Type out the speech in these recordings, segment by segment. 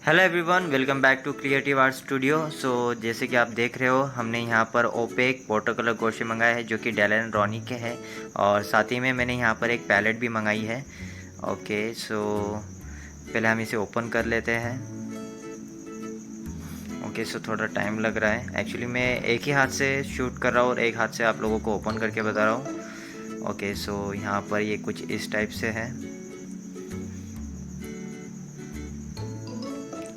Hello everyone, welcome back to creative art studio. So जैसे कि आप देख रहे हो, हमने यहाँ पर ओपेक वाटर कलर गोशे मंगाए हैं जो कि डेल एंड रॉनी के हैं, और साथ ही में मैंने यहाँ पर एक पैलेट भी मंगाई है। ओके, सो पहले हम इसे ओपन कर लेते हैं। ओके, सो थोड़ा टाइम लग रहा है। एक्चुअली मैं एक ही हाथ से शूट कर रहा हूँ और एक हाथ से आप लोगों को ओपन करके बता रहा हूँ। ओके, सो यहाँ पर ये कुछ इस टाइप से है।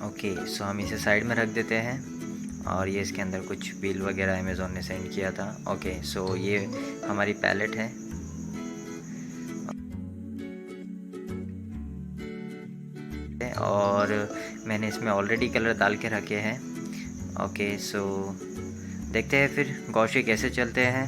ओके, सो हम इसे साइड में रख देते हैं, और ये इसके अंदर कुछ बिल वगैरह अमेज़ोन ने सेंड किया था। ओके, सो ये हमारी पैलेट है। और मैंने इसमें ऑलरेडी कलर डाल के रखे हैं। ओके, सो देखते हैं फिर गौशे कैसे चलते हैं।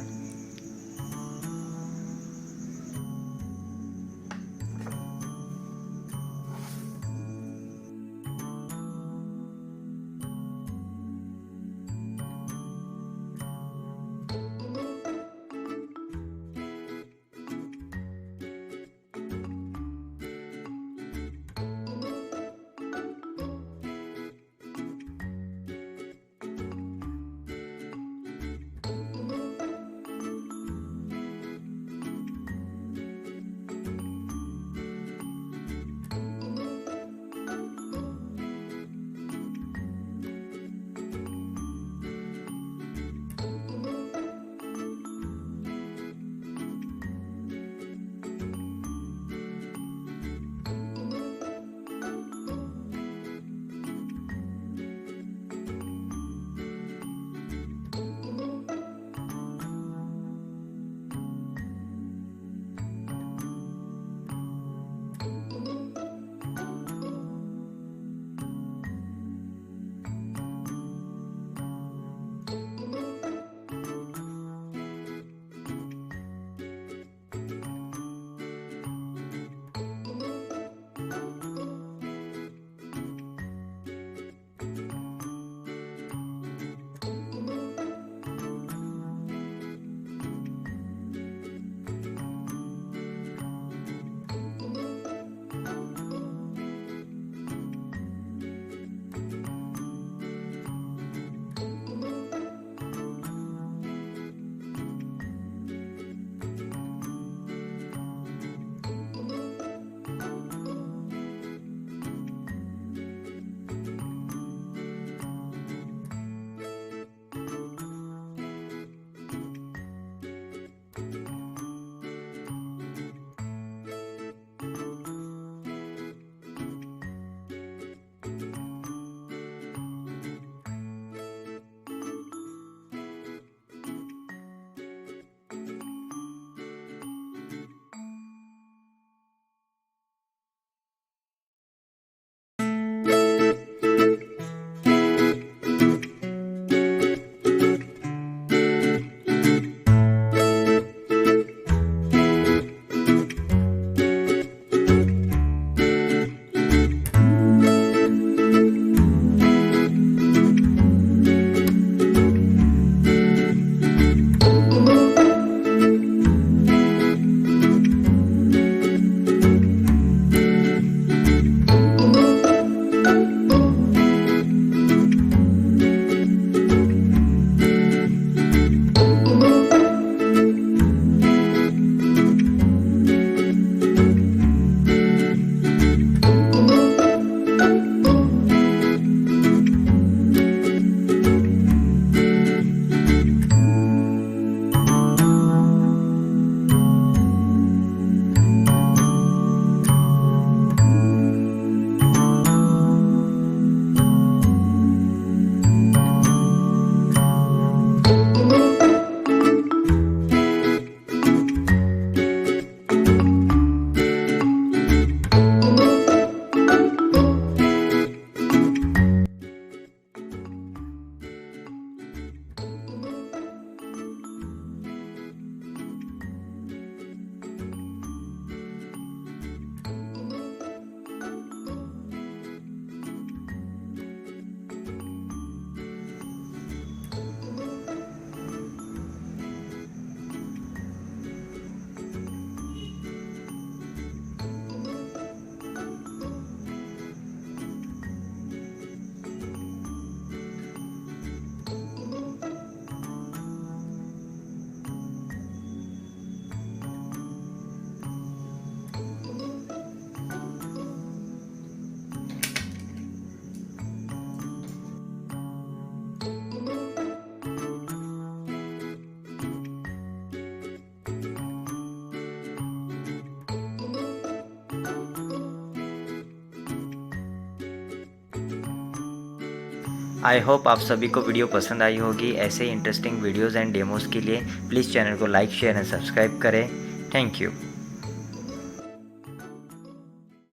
आई होप आप सभी को वीडियो पसंद आई होगी। ऐसे ही इंटरेस्टिंग वीडियोज़ एंड डेमोज़ के लिए प्लीज़ चैनल को लाइक शेयर एंड सब्सक्राइब करें। Thank you.